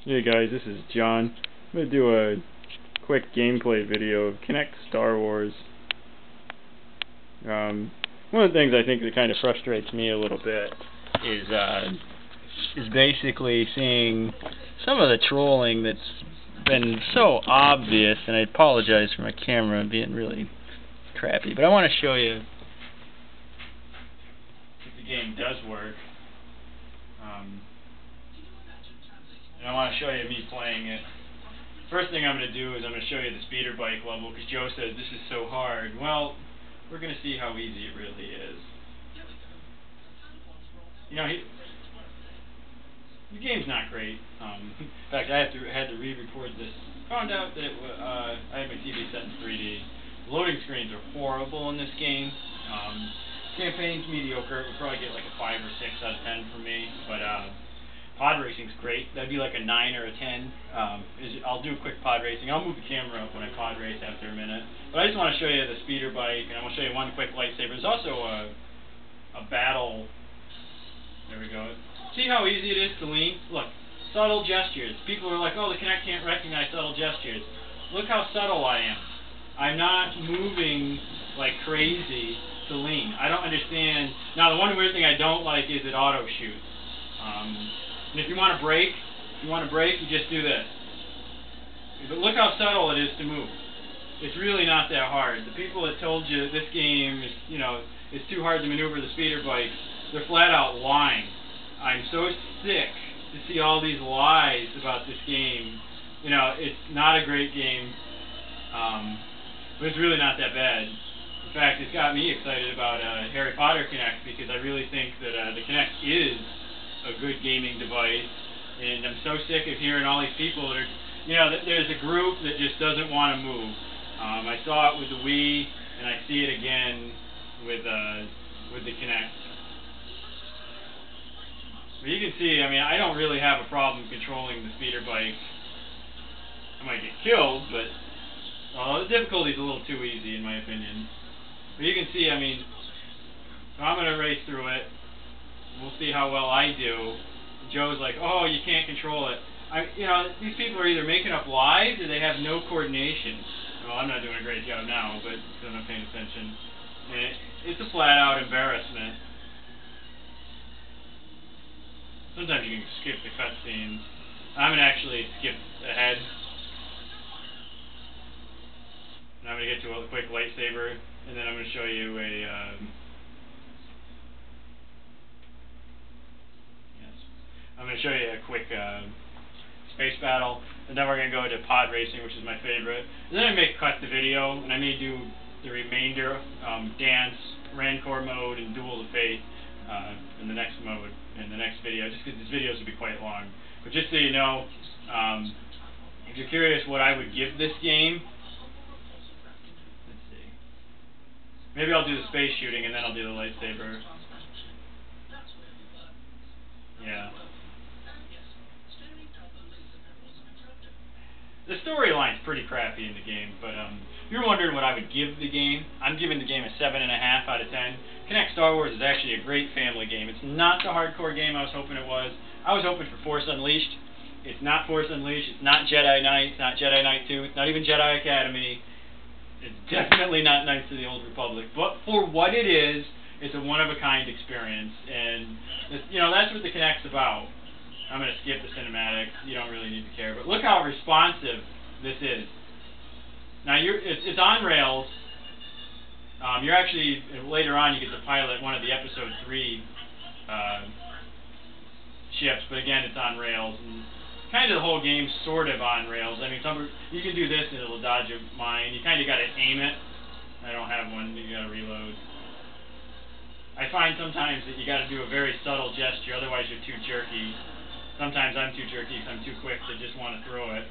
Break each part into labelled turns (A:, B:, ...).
A: Hey guys, this is John. I'm going to do a quick gameplay video of Kinect Star Wars. One of the things I think that kind of frustrates me a little bit is basically seeing some of the trolling that's been so obvious, and I apologize for my camera being really crappy, but I want to show you if the game does work. And I want to show you me playing it. First thing I'm going to do is I'm going to show you the speeder bike level, because Joe says this is so hard. Well, we're going to see how easy it really is. You know, the game's not great. In fact, I had to re-record this. Found out that I had my TV set in 3D. The loading screens are horrible in this game. Campaign's mediocre. It would probably get like a 5 or 6 out of 10 for me, but pod racing's great. That'd be like a 9 or a 10. I'll do quick pod racing. I'll move the camera up when I pod race after a minute. But I just want to show you the speeder bike, and I'm going to show you one quick lightsaber. There's also a battle. There we go. See how easy it is to lean? Look, subtle gestures. People are like, oh, the Kinect can't recognize subtle gestures. Look how subtle I am. I'm not moving like crazy to lean. I don't understand. Now, the one weird thing I don't like is it auto shoots. And if you want to brake, you just do this. But look how subtle it is to move. It's really not that hard. The people that told you this game is, it's too hard to maneuver the speeder bikes, they're flat out lying. I'm so sick to see all these lies about this game. It's not a great game, but it's really not that bad. In fact, it's got me excited about Harry Potter Kinect, because I really think that the Kinect is a good gaming device, and I'm so sick of hearing all these people that are, there's a group that just doesn't want to move. I saw it with the Wii, and I see it again with the Kinect. But you can see, I don't really have a problem controlling the speeder bike. I might get killed, but the difficulty's a little too easy in my opinion. But you can see, so I'm going to race through it. We'll see how well I do. Joe's like, oh, you can't control it. These people are either making up lies or they have no coordination. Well, I'm not doing a great job now, but I'm not paying attention. And it's a flat-out embarrassment. Sometimes you can skip the cutscenes. I'm going to actually skip ahead. And I'm going to get to a quick lightsaber, and then I'm going to show you a... I'm going to show you a quick space battle, and then we're going to go to pod racing, which is my favorite. And then I may cut the video, and I may do the remainder, dance, Rancor mode, and Duel of Fate in the next video, just because these videos will be quite long. But just so you know, if you're curious what I would give this game, let's see. Maybe I'll do the space shooting, and then I'll do the lightsaber. Yeah. The storyline's pretty crappy in the game, but if you're wondering what I would give the game, I'm giving the game a 7.5 out of 10. Kinect Star Wars is actually a great family game. It's not the hardcore game I was hoping it was. I was hoping for Force Unleashed. It's not Force Unleashed. It's not Jedi Knight. It's not Jedi Knight 2. It's not even Jedi Academy. It's definitely not Knights of the Old Republic. But for what it is, it's a one-of-a-kind experience, and that's what the Kinect's about. I'm going to skip the cinematics. You don't really need to care. But look how responsive this is. Now, it's on rails. You're actually, later on, you get to pilot one of the Episode 3 ships, but again, it's on rails. And kind of the whole game's sort of on rails. You can do this and it'll dodge a mine. You kind of got to aim it. I don't have one. You got to reload. I find sometimes that you got to do a very subtle gesture, otherwise you're too jerky. Sometimes I'm too jerky because I'm too quick to just want to throw it.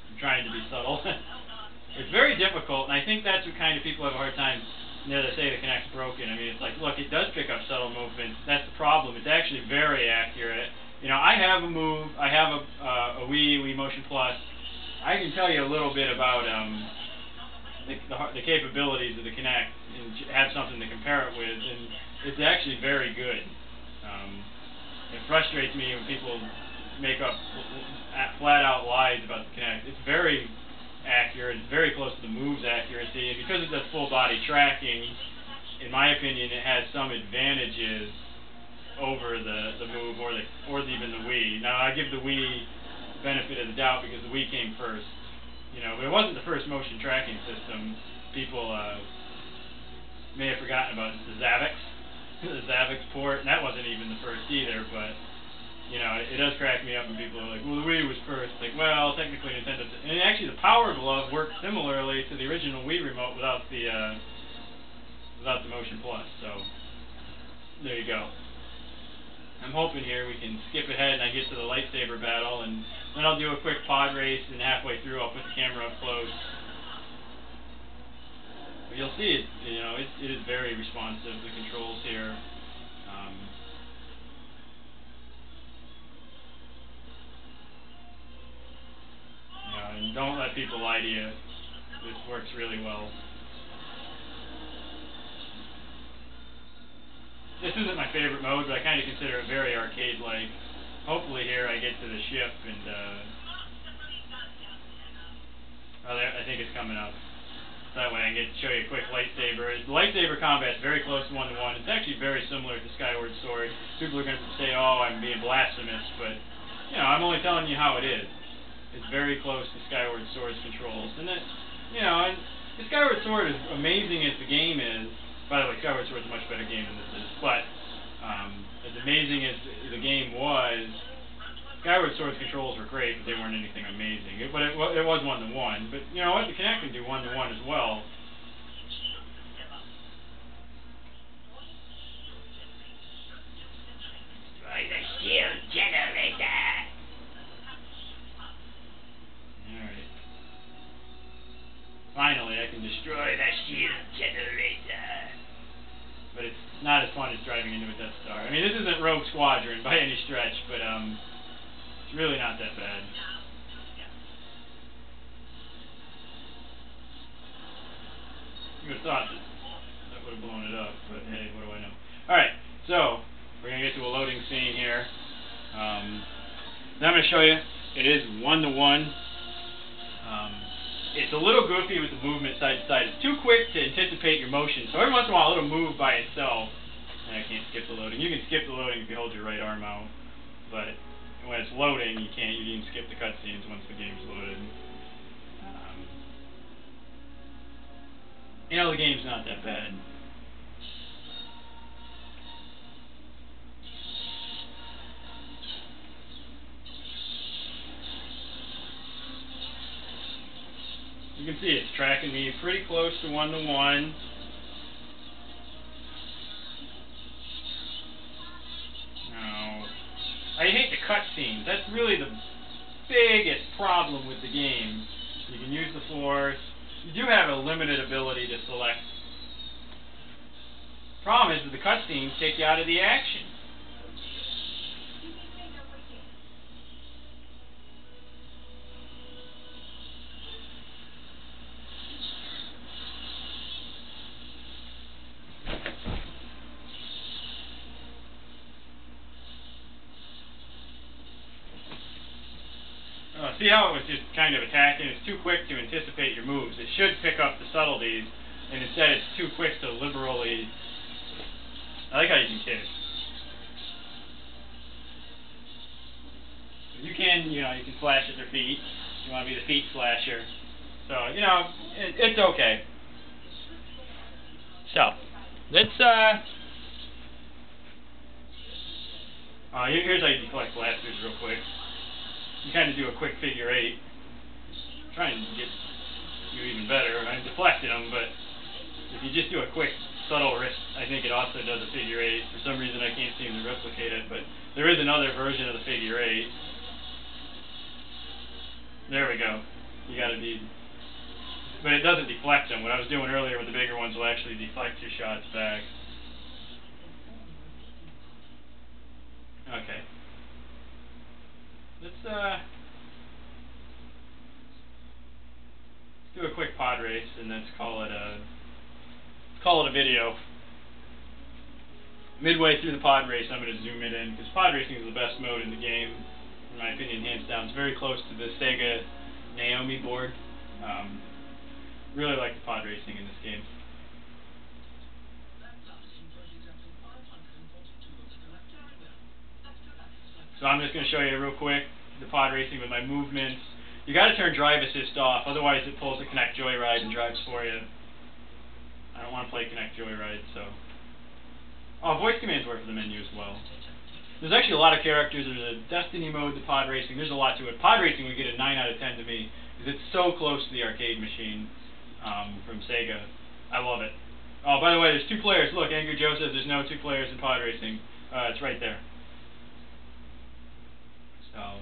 A: I'm trying to be subtle. It's very difficult, and I think that's what kind of people have a hard time. They say the Kinect's broken. It's like, look, it does pick up subtle movements. That's the problem. It's actually very accurate. I have a move. I have a Wii Motion Plus. I can tell you a little bit about the capabilities of the Kinect and have something to compare it with, and it's actually very good. It frustrates me when people make up flat-out lies about the Kinect. It's very accurate. It's very close to the move's accuracy, and because it does full-body tracking, in my opinion, it has some advantages over the Move or even the Wii. Now, I give the Wii benefit of the doubt because the Wii came first. You know, but it wasn't the first motion tracking system. People may have forgotten about the Zavix, the Zavix port, and that wasn't even the first either. But you know, it does crack me up when people are like, "Well, the Wii was first." Like, well, technically Nintendo, and actually the Power Glove worked similarly to the original Wii remote without the Motion Plus. So there you go. I'm hoping here we can skip ahead and I get to the lightsaber battle, and then I'll do a quick pod race, and halfway through I'll put the camera up close. But you'll see it, you know, it is very responsive, the controls here. You know, and don't let people lie to you. This works really well. This isn't my favorite mode, but I kind of consider it very arcade-like. Hopefully here I get to the ship and, oh, there, I think it's coming up. That way I can get to show you a quick lightsaber. The lightsaber combat is very close to one-to-one. It's actually very similar to Skyward Sword. People are going to say, oh, I'm being blasphemous, but, you know, I'm only telling you how it is. It's very close to Skyward Sword's controls. And, you know, and the Skyward Sword, as amazing as the game is, by the way, Skyward Sword is a much better game than this is, but as amazing as the game was, Skyward Sword's controls were great, but they weren't anything amazing. It was one-to-one, but you know what? The Kinect can do one-to-one as well. Destroy the shield generator! Alright. Finally, I can destroy the shield generator! But it's not as fun as driving into a Death Star. I mean, this isn't Rogue Squadron by any stretch, but it's really not that bad. You would have thought that would have blown it up, but hey, what do I know? Alright, so we're going to get to a loading scene here. Now I'm going to show you. It is one-to-one. It's a little goofy with the movement side to side. It's too quick to anticipate your motion. So every once in a while it'll move by itself. And I can't skip the loading. You can skip the loading if you hold your right arm out. But when it's loading, you can't. You can skip the cutscenes once the game's loaded. You know, the game's not that bad. You can see it's tracking me pretty close to one-to-one. Now, I hate the cutscenes. That's really the biggest problem with the game. You can use the Force. You do have a limited ability to select. Problem is that the cutscenes take you out of the action. See how it was just kind of attacking? It's too quick to anticipate your moves. It should pick up the subtleties, and instead it's too quick to liberally... I like how you can kick. You can, you know, you can slash at their feet. You want to be the feet slasher. So, you know, it's okay. So, let's, here's how you deflect blasters real quick. You kind of do a quick figure eight. Trying to get you even better. I'm deflecting them, but if you just do a quick, subtle wrist, I think it also does a figure eight. For some reason, I can't seem to replicate it, but there is another version of the figure eight. There we go. You got to be... But it doesn't deflect them. What I was doing earlier with the bigger ones will actually deflect your shots back. Okay. Let's do a quick pod race and let's call it a video. midway through the pod race, I'm going to zoom it in, because pod racing is the best mode in the game, in my opinion, hands down. It's very close to the Sega Naomi board. Really like the pod racing in this game. So I'm just going to show you real quick the pod racing with my movements. You got to turn drive assist off, otherwise it pulls the Kinect Joyride and drives for you. I don't want to play Kinect Joyride, so. Oh, voice commands work for the menu as well. There's actually a lot of characters. There's a Destiny mode to pod racing. There's a lot to it. Pod racing would get a 9 out of 10 to me, because it's so close to the arcade machine from Sega. I love it. Oh, by the way, there's 2 players. Look, Angry Joe says there's no 2 players in pod racing. It's right there. So,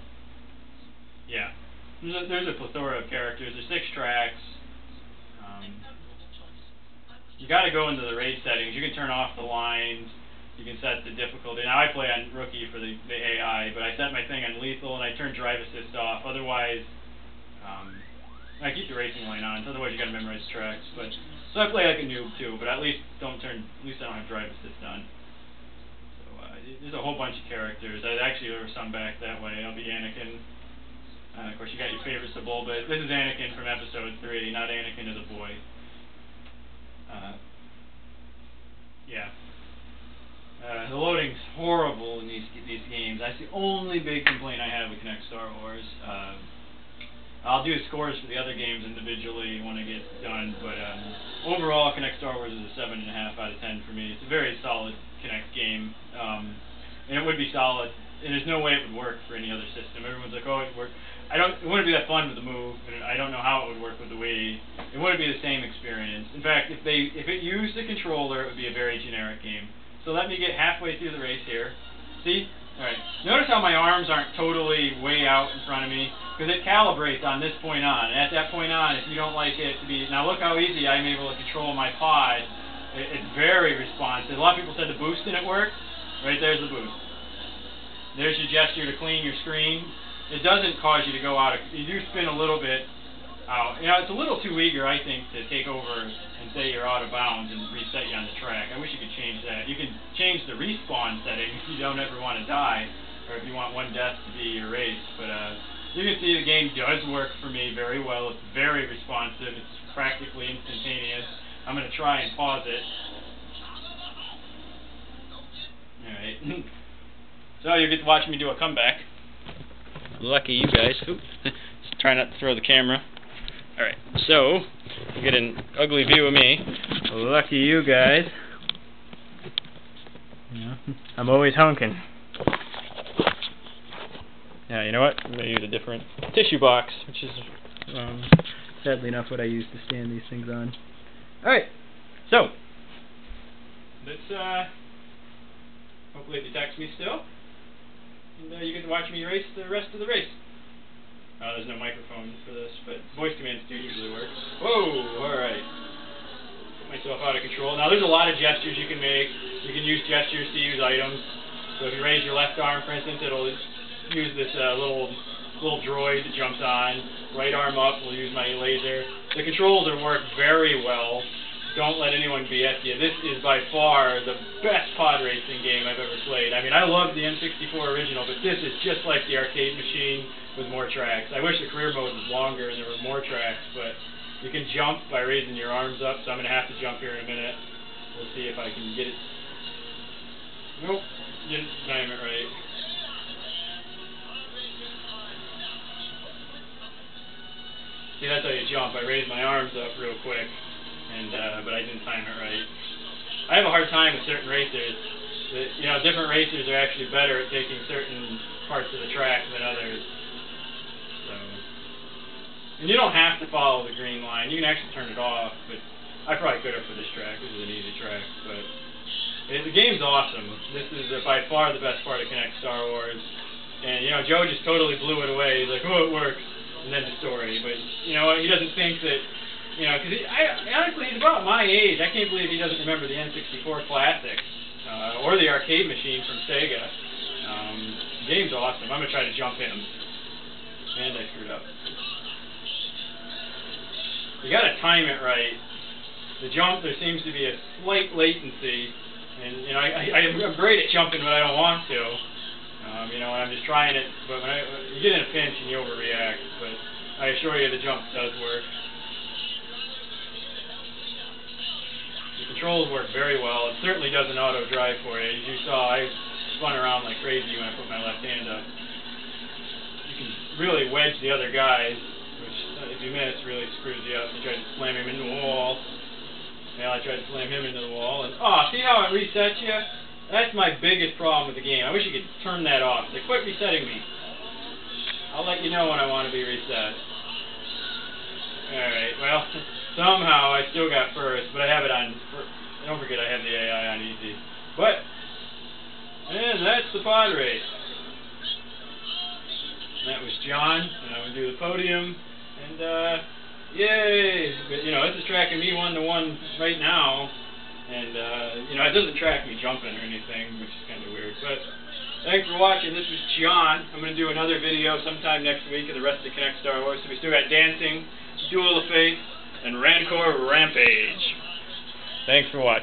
A: yeah. There's a plethora of characters. There's 6 tracks. You got to go into the race settings. You can turn off the lines. You can set the difficulty. Now I play on rookie for the AI, but I set my thing on lethal and I turn drive assist off. Otherwise, I keep the racing lane on. So otherwise, you got to memorize the tracks. But so I play like a noob too. But at least I don't have drive assist on. So there's a whole bunch of characters. Actually, there were some back that way. I'll be Anakin. Of course, you got your favorites, the Bulba. This is Anakin from Episode 3, not Anakin as a boy. Yeah. The loading's horrible in these games. That's the only big complaint I have with Kinect Star Wars. I'll do scores for the other games individually when I get done, but overall, Kinect Star Wars is a 7.5 out of 10 for me. It's a very solid Kinect game, and it would be solid. And there's no way it would work for any other system. Everyone's like, oh, it would work. It wouldn't be that fun with the Move, and I don't know how it would work with the Wii. It wouldn't be the same experience. In fact, if it used the controller, it would be a very generic game. So let me get halfway through the race here. See? Alright. Notice how my arms aren't totally way out in front of me, because it calibrates on this point on. And at that point on, if you don't like it to be... Now look how easy I'm able to control my pod. It's very responsive. A lot of people said the boost didn't work. Right there's the boost. There's your gesture to clean your screen. It doesn't cause you to go out of... You do spin a little bit out. You know, it's a little too eager, I think, to take over and say you're out of bounds and reset you on the track. I wish you could change that. You can change the respawn setting if you don't ever want to die, or if you want one death to be your race. But you can see the game does work for me very well. It's very responsive. It's practically instantaneous. I'm going to try and pause it. Alright. So you get to watch me do a comeback. Lucky you guys. Try not to throw the camera. Alright, so you get an ugly view of me. Lucky you guys. Yeah, I'm always honking. Yeah, you know what? I'm going to use a different tissue box, which is sadly enough what I use to stand these things on. Alright, so let's hopefully it detects me still. And you get to watch me race the rest of the race. There's no microphone for this, but voice commands do usually work. Whoa, alright. Put myself out of control. Now there's a lot of gestures you can make. You can use gestures to use items. So if you raise your left arm, for instance, it'll use this little droid that jumps on. Right arm up will use my laser. The controls will work very well. Don't let anyone BS you. This is by far the best pod racing game I've ever played. I mean, I love the N64 original, but this is just like the arcade machine with more tracks. I wish the career mode was longer and there were more tracks, but you can jump by raising your arms up, so I'm going to have to jump here in a minute. We'll see if I can get it. Nope, didn't time it right. See, that's how you jump. I raised my arms up real quick. But I didn't time it right. I have a hard time with certain racers. You know, different racers are actually better at taking certain parts of the track than others. So, and you don't have to follow the green line. You can actually turn it off, but I probably could have for this track. This is an easy track, but the game's awesome. This is by far the best part of Kinect Star Wars. And, you know, Joe just totally blew it away. He's like, oh, it works. And then the story. But, you know, he doesn't think that... You know, because honestly, he's about my age. I can't believe he doesn't remember the N64 Classic or the arcade machine from Sega. The game's awesome. I'm going to try to jump him. And I screwed up. You got to time it right. The jump, there seems to be a slight latency. And you know, I'm great at jumping when I don't want to. You know, when I'm just trying it, but when you get in a pinch and you overreact. But I assure you, the jump does work. The controls work very well. It certainly doesn't auto drive for you. As you saw, I spun around like crazy when I put my left hand up. You can really wedge the other guys, which if you miss really screws you up. You try to slam him into the wall. Now I tried to slam him into the wall, and see how it resets you? That's my biggest problem with the game. I wish you could turn that off. They quit resetting me. I'll let you know when I want to be reset. Alright, well, somehow I still got first, but I have it on, don't forget I have the AI on easy. But, and that's the pod race. That was John, and I'm going to do the podium, and yay! But, you know, this is tracking me 1-to-1 right now, and, you know, it doesn't track me jumping or anything, which is kind of weird. But, thanks for watching. This was John. I'm going to do another video sometime next week of the rest of the Kinect Star Wars. So we still got Dancing, Duel of Fates, and Rancor Rampage. Thanks for watching.